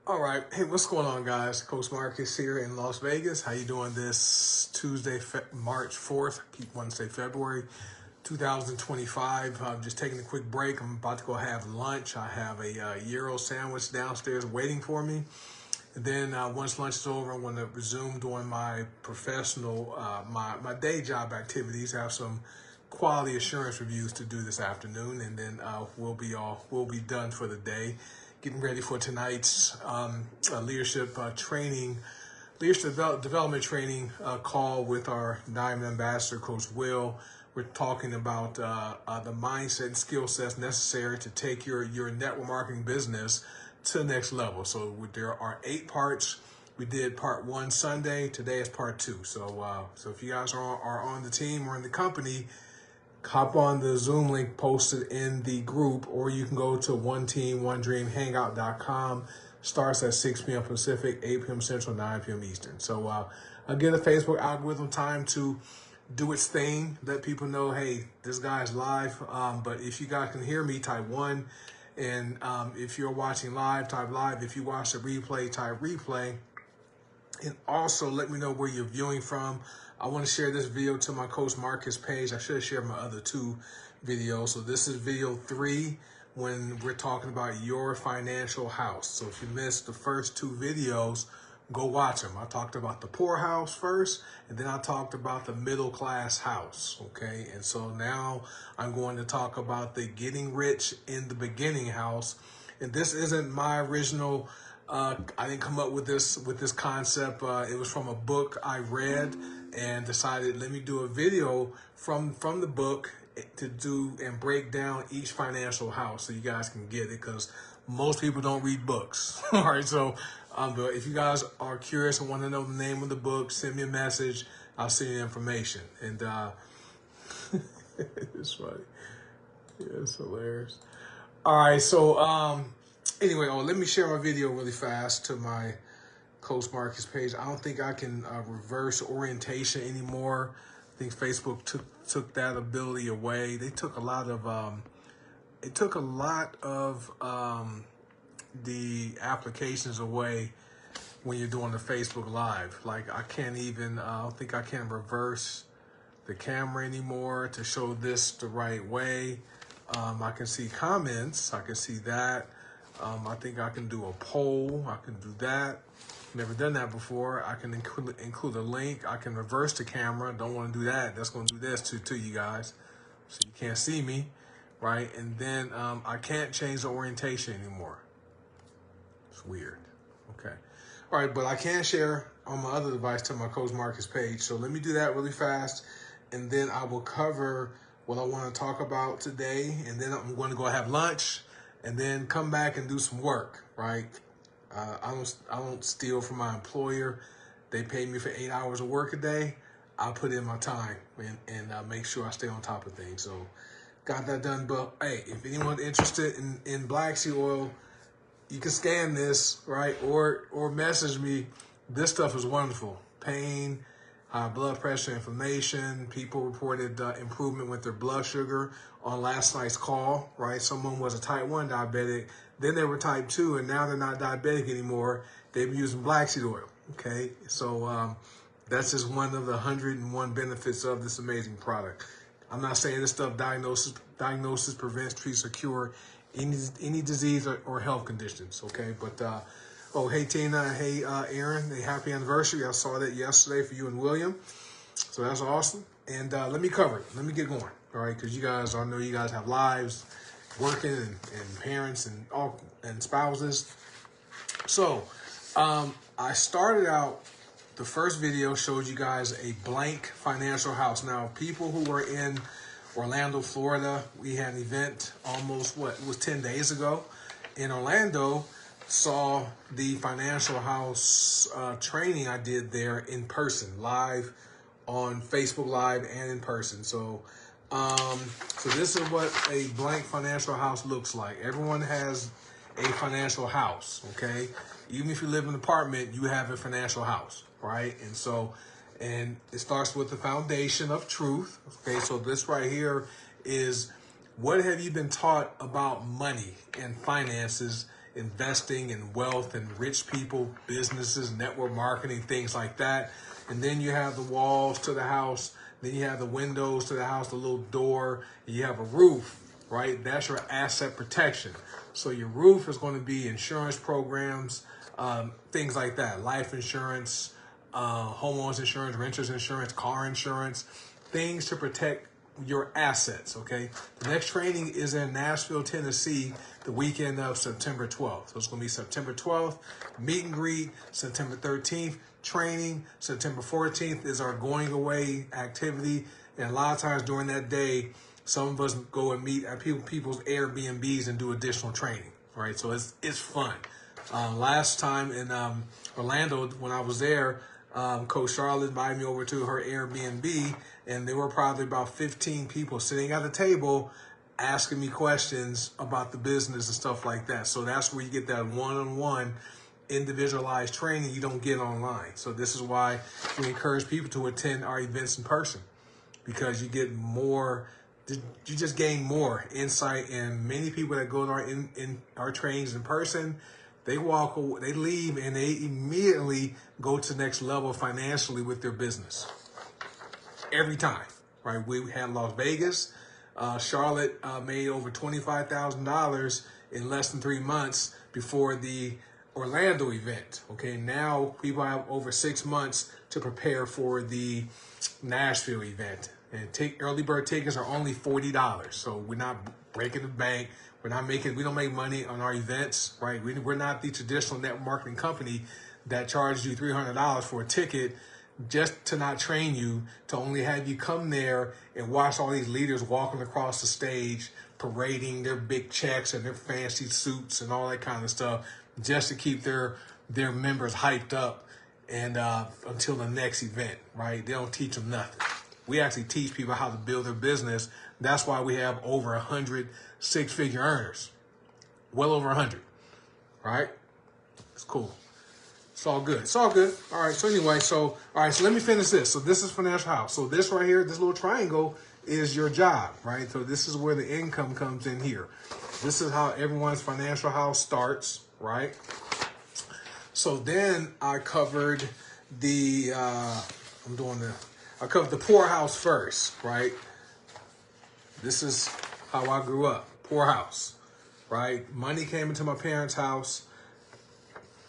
All right, hey, what's going on, guys? Coach Marcus here in Las Vegas. How you doing this Tuesday, March 4th? I keep wanting to say February 2025. I'm just taking a quick break. I'm about to go have lunch. I have a gyro sandwich downstairs waiting for me. And then once lunch is over, I'm going to resume doing my professional, my day job activities. Have some quality assurance reviews to do this afternoon, and then we'll be done for the day. Getting ready for tonight's leadership development training call with our Diamond Ambassador, Coach Will. We're talking about the mindset and skill sets necessary to take your network marketing business to the next level. So there are 8 parts. We did part 1 Sunday. Today is part 2. So if you guys are on the team or in the company, hop on the Zoom link posted in the group, or you can go to oneteam1dreamhangout.com. Starts at 6 p.m. Pacific, 8 p.m. Central, 9 p.m. Eastern. So I'll give the Facebook algorithm time to do its thing. Let people know, hey, this guy's live. But if you guys can hear me, type 1. And if you're watching live, type live. If you watch the replay, type replay. And also let me know where you're viewing from. I want to share this video to my Coach Marcus page. I should have shared my other 2 videos. So this is video 3 when we're talking about your financial house. So if you missed the first 2 videos, go watch them. I talked about the poor house first, and then I talked about the middle class house. Okay, and so now I'm going to talk about the getting rich in the beginning house. And this isn't my original. I didn't come up with this concept. It was from a book I read and decided, let me do a video from the book to do and break down each financial house so you guys can get it, because most people don't read books. All right, so but if you guys are curious and want to know the name of the book, send me a message. I'll send you the information. And it's funny. Yeah, it's hilarious. All right, so anyway, let me share my video really fast to my Coach Marcus page. I don't think I can reverse orientation anymore. I think Facebook took that ability away. They took a lot of the applications away when you're doing the Facebook Live. Like I don't think I can reverse the camera anymore to show this the right way. I can see comments. I can see that. I think I can do a poll. I can do that. Never done that before. I can include a link. I can reverse the camera. Don't want to do that. That's going to do this to you guys, so you can't see me, right? And then I can't change the orientation anymore. It's weird. Okay. All right, but I can share on my other device to my Coach Marcus page. So let me do that really fast, and then I will cover what I want to talk about today, and then I'm going to go have lunch, and then come back and do some work, right? I don't steal from my employer. They pay me for 8 hours of work a day. I put in my time and make sure I stay on top of things. So got that done. But hey, if anyone's interested in Black Sea Oil, you can scan this, right? Or message me. This stuff is wonderful. Pain, high blood pressure, inflammation. People reported improvement with their blood sugar on last night's call, right? Someone was a type 1 diabetic. Then they were type 2, and now they're not diabetic anymore. They've been using black seed oil, okay? So that's just one of the 101 benefits of this amazing product. I'm not saying this stuff diagnoses, prevents, treats, or cure any disease or health conditions, okay? But, oh, hey, Tina. Hey, Aaron. Hey, happy anniversary. I saw that yesterday for you and William. So that's awesome. And let me cover it. Let me get going, all right? Because I know you guys have lives, working and parents and spouses. So I started out, the first video showed you guys a blank financial house. Now, people who were in Orlando, Florida, we had an event almost, it was 10 days ago in Orlando, saw the financial house training I did there in person, live on Facebook Live and in person. So this is what a blank financial house looks like. Everyone has a financial house, okay? Even if you live in an apartment, you have a financial house, right? And it starts with the foundation of truth, okay? So this right here is, what have you been taught about money and finances investing in wealth and rich people, businesses, network marketing, things like that. And then you have the walls to the house. Then you have the windows to the house, the little door. And you have a roof, right? That's your asset protection. So your roof is going to be insurance programs, things like that, life insurance, homeowners insurance, renters insurance, car insurance, things to protect your assets, okay? The next training is in Nashville, Tennessee, the weekend of September 12th. So it's going to be September 12th, meet and greet, September 13th, training, September 14th is our going away activity. And a lot of times during that day, some of us go and meet at people's Airbnbs and do additional training, right? So it's fun. Last time in Orlando, when I was there, Coach Charlotte invited me over to her Airbnb, and there were probably about 15 people sitting at the table asking me questions about the business and stuff like that. So that's where you get that one-on-one individualized training you don't get online. So this is why we encourage people to attend our events in person, because you get more, you just gain more insight. And many people that go to our trainings in person, they leave, and they immediately go to the next level financially with their business. Every time, right? We had Las Vegas. Charlotte made over $25,000 in less than 3 months before the Orlando event. Okay, now people have over 6 months to prepare for the Nashville event. And early bird tickets are only $40. So we're not breaking the bank. We don't make money on our events, right? We're not the traditional network marketing company that charges you $300 for a ticket just to not train you, to only have you come there and watch all these leaders walking across the stage, parading their big checks and their fancy suits and all that kind of stuff, just to keep their members hyped up and until the next event, right? They don't teach them nothing. We actually teach people how to build their business. That's why we have over 100 six-figure earners, well over 100, right? It's cool. It's all good. It's all good. All right. So anyway, so let me finish this. So this is Financial House. So this right here, this little triangle is your job, right? So this is where the income comes in here. This is how everyone's financial house starts, right? So then I covered I covered the poorhouse first, right? This is how I grew up. Poorhouse, right? Money came into my parents' house,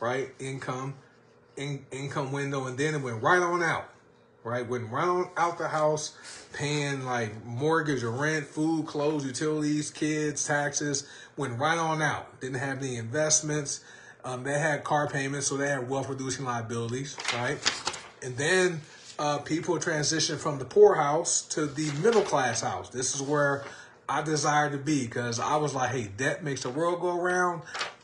right? Income window, and then it went right on out, right? Went right on out the house, paying like mortgage or rent, food, clothes, utilities, kids, taxes, went right on out. Didn't have any investments. They had car payments, so they had wealth-reducing liabilities, right? And then people transitioned from the poorhouse to the middle-class house. This is where I desired to be, because I was like, hey, debt makes the world go around.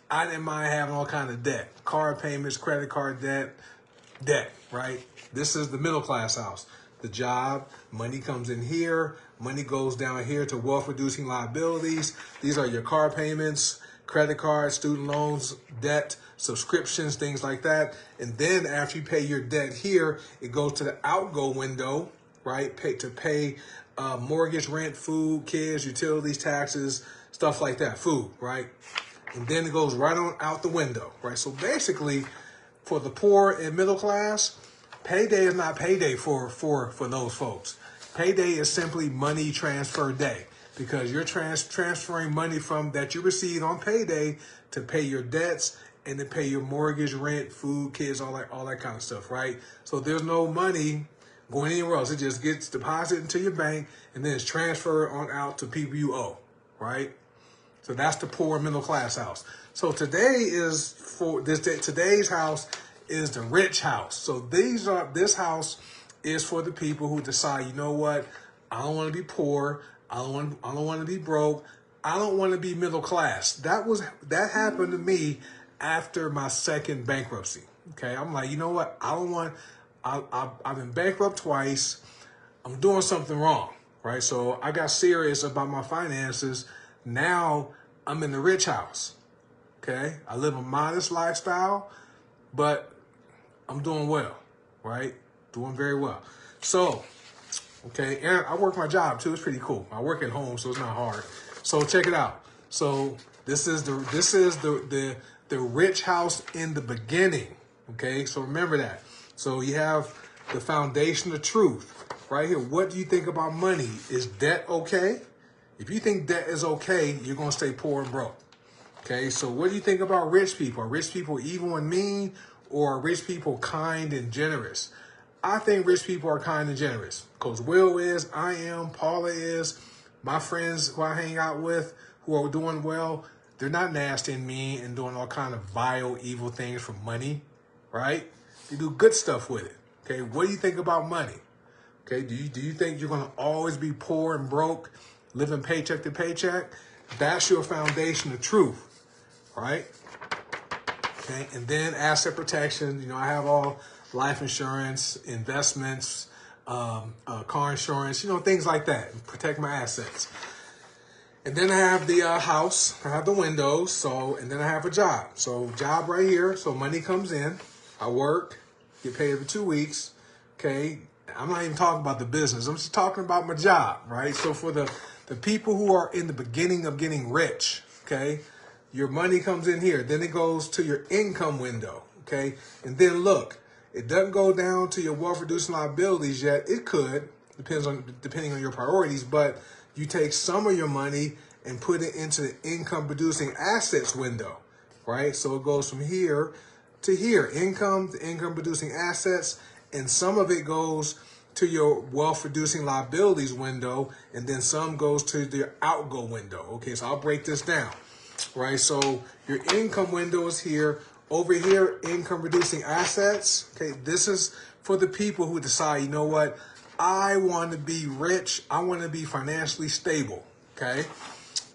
I didn't mind having all kind of debt, car payments, credit card debt, right? This is the middle-class house. The job, money comes in here, money goes down here to wealth-reducing liabilities. These are your car payments, credit cards, student loans, debt, subscriptions, things like that. And then after you pay your debt here, it goes to the outgo window, right? To pay mortgage, rent, food, kids, utilities, taxes, stuff like that, food, right? And then it goes right on out the window, right? So basically, for the poor and middle class, payday is not payday for those folks. Payday is simply money transfer day, because you're transferring money from that you received on payday to pay your debts and to pay your mortgage, rent, food, kids, all that kind of stuff, right? So there's no money going anywhere else. It just gets deposited into your bank and then it's transferred on out to people you owe, right? So that's the poor middle class house. So today's house is the rich house. So this house is for the people who decide, you know what? I don't want to be poor. I don't want to be broke. I don't want to be middle class. That happened to me after my second bankruptcy. Okay, I'm like, you know what? I've been bankrupt twice. I'm doing something wrong, right? So I got serious about my finances. Now I'm in the rich house. Okay, I live a modest lifestyle, but I'm doing well, right? Doing very well. So, okay, and I work my job too. It's pretty cool. I work at home, so it's not hard. So check it out. So This is the rich house in the beginning. Okay, so remember that. So you have the foundation of truth right here. What do you think about money? Is debt okay? If you think debt is okay, you're gonna stay poor and broke. Okay, so what do you think about rich people? Are rich people evil and mean, or are rich people kind and generous? I think rich people are kind and generous. Because Will is, I am, Paula is, my friends who I hang out with who are doing well, they're not nasty and mean and doing all kind of vile, evil things for money, right? They do good stuff with it. Okay, what do you think about money? Okay, do you think you're gonna always be poor and broke, living paycheck to paycheck? That's your foundation of truth, right? Okay, and then asset protection. You know, I have all life insurance, investments, car insurance, you know, things like that, and protect my assets. And then I have the house, I have the windows, so, and then I have a job. So job right here, so money comes in, I work, get paid every 2 weeks, okay? I'm not even talking about the business, I'm just talking about my job, right? So for the people who are in the beginning of getting rich, okay, your money comes in here, then it goes to your income window, okay? And then look, it doesn't go down to your wealth reducing liabilities yet. It could, depending on your priorities, but you take some of your money and put it into the income producing assets window, right? So it goes from here to here, income to income producing assets, and some of it goes to your wealth reducing liabilities window, and then some goes to the outgo window. Okay, so I'll break this down, right? So your income window is here. Over here, income producing assets. Okay, this is for the people who decide, you know what, I want to be rich. I want to be financially stable. Okay,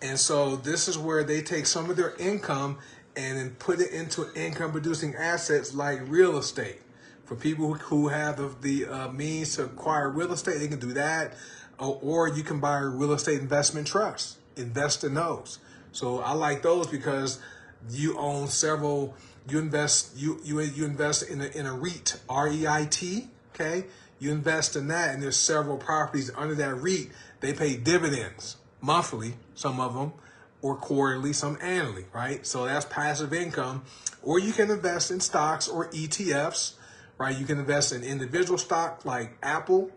and so this is where they take some of their income and then put it into income producing assets like real estate. For people who have the means to acquire real estate, they can do that. Or you can buy a real estate investment trust, invest in those. So I like those because you own several. You invest in a REIT, REIT. Okay, you invest in that, and there's several properties under that REIT. They pay dividends monthly, some of them, or quarterly, some annually, right? So that's passive income. Or you can invest in stocks or ETFs, right? You can invest in individual stock like Apple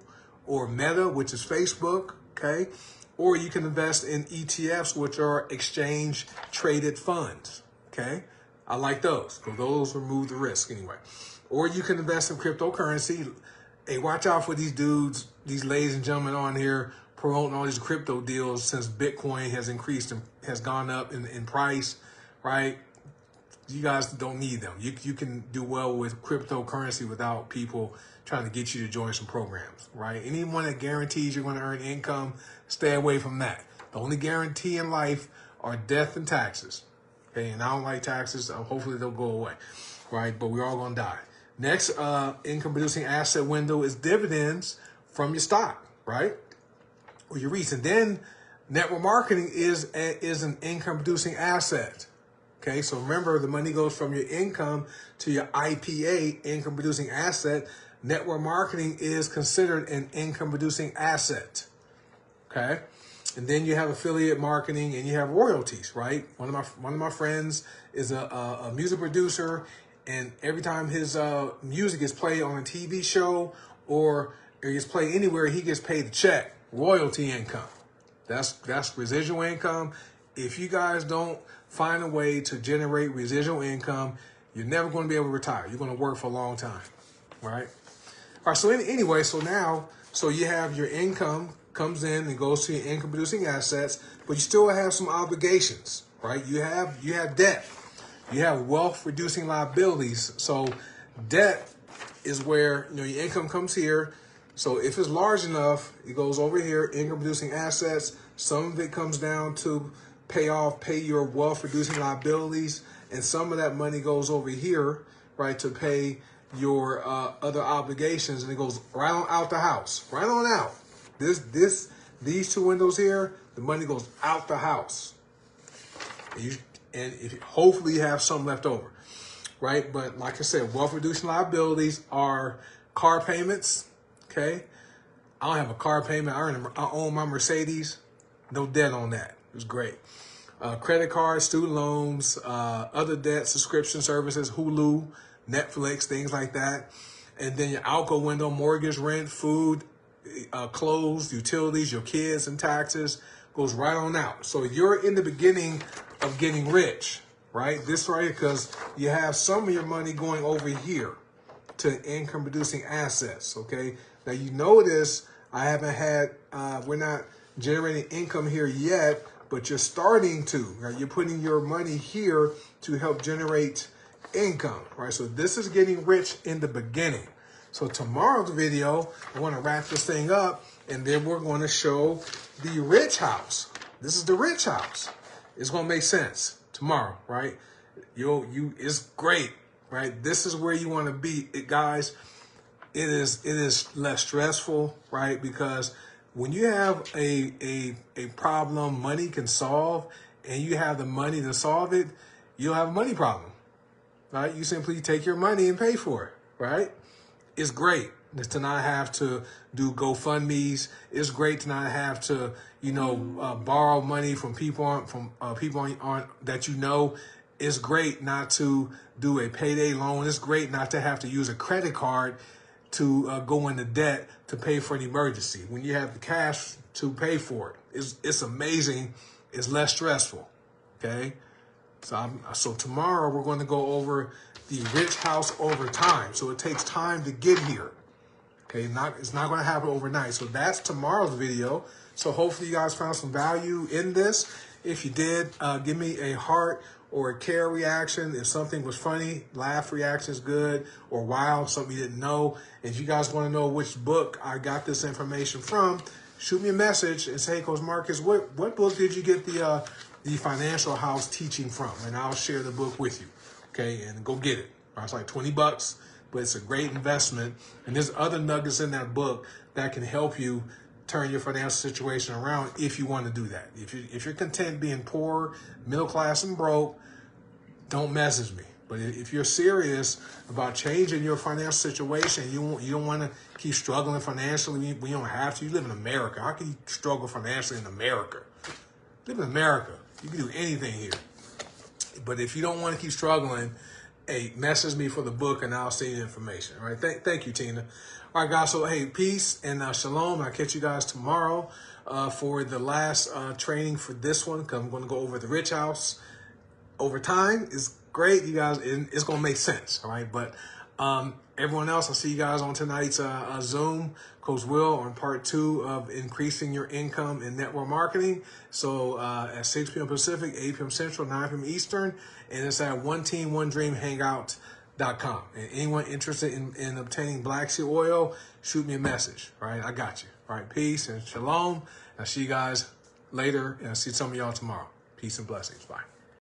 or Meta, which is Facebook, okay? Or you can invest in ETFs, which are exchange traded funds, okay? I like those, because those remove the risk anyway. Or you can invest in cryptocurrency. Hey, watch out for these dudes, these ladies and gentlemen on here promoting all these crypto deals since Bitcoin has increased and has gone up in price, right? You guys don't need them. You can do well with cryptocurrency without people trying to get you to join some programs, right? Anyone that guarantees you're going to earn income, stay away from that. The only guarantee in life are death and taxes. Okay, and I don't like taxes. Hopefully they'll go away, right? But we're all going to die. Next income producing asset window is dividends from your stock, right? Or your REITs. And then network marketing is an income producing asset. Okay, so remember, the money goes from your income to your IPA, income producing asset. Network marketing is considered an income producing asset. Okay, and then you have affiliate marketing and you have royalties, right? One of my friends is a music producer, and every time his music is played on a TV show or gets played anywhere, he gets paid a check, royalty income. That's residual income. If you guys don't find a way to generate residual income, you're never going to be able to retire. You're going to work for a long time, right? All right, so anyway, so you have your income comes in and goes to your income producing assets, but you still have some obligations, right? You have debt. You have wealth reducing liabilities. So debt is where, you know, your income comes here. So if it's large enough, it goes over here, income producing assets. Some of it comes down to pay your wealth reducing liabilities, and some of that money goes over here, right, to pay your other obligations, and it goes right on out the house, right on out. These two windows here, the money goes out the house, and hopefully you have some left over, right? But like I said, wealth reducing liabilities are car payments. Okay, I don't have a car payment. I own my Mercedes, no debt on that. It was great. credit cards, student loans, other debt, subscription services, Hulu, Netflix, things like that. And then your outgo window, mortgage, rent, food, clothes, utilities, your kids and taxes goes right on out. So you're in the beginning of getting rich, right? This right, because you have some of your money going over here to income producing assets. Okay. Now you notice I haven't had, we're not generating income here yet, but you're starting to, right? You're putting your money here to help generate income, right? So this is getting rich in the beginning. So tomorrow's video, I want to wrap this thing up, and then we're going to show the rich house. This is the rich house. It's going to make sense tomorrow, right? It's great, right? This is where you want to be, guys. It is less stressful, right? Because when you have a problem money can solve, and you have the money to solve it, you don't have a money problem, right? You simply take your money and pay for it, right? It's great to not have to do GoFundMe's. It's great to not have to, borrow money from people that you know. It's great not to do a payday loan. It's great not to have to use a credit card to go into debt to pay for an emergency when you have the cash to pay for it. It's amazing. It's less stressful. Okay. So tomorrow we're going to go over the rich house over time. So it takes time to get here. Okay. It's not going to happen overnight. So that's tomorrow's video. So hopefully you guys found some value in this. If you did, give me a heart or a care reaction. If something was funny, laugh reaction is good, or wow, something you didn't know. If you guys want to know which book I got this information from, shoot me a message and say, hey, Coach Marcus, what book did you get the Financial House teaching from? And I'll share the book with you. Okay, and go get it. It's like $20, but it's a great investment. And there's other nuggets in that book that can help you turn your financial situation around if you want to do that. If you're content being poor, middle class, and broke, don't message me. But if you're serious about changing your financial situation, you don't want to keep struggling financially. We don't have to. You live in America. How can you struggle financially in America? You live in America. You can do anything here. But if you don't want to keep struggling, hey, message me for the book and I'll send you information. All right. Thank you, Tina. All right, guys. So, hey, peace and shalom. I'll catch you guys tomorrow for the last training for this one, because I'm going to go over the rich house over time. Is great, you guys. It's going to make sense. All right. But everyone else, I'll see you guys on tonight's Zoom. Coach Will on part 2 of increasing your income in network marketing. So at 6 p.m. Pacific, 8 p.m. Central, 9 p.m. Eastern. And it's at OneTeamOneDreamHangout.com. And anyone interested in obtaining Black Seed Oil, shoot me a message. All right, I got you. All right, peace and shalom. I'll see you guys later, and I'll see some of y'all tomorrow. Peace and blessings. Bye.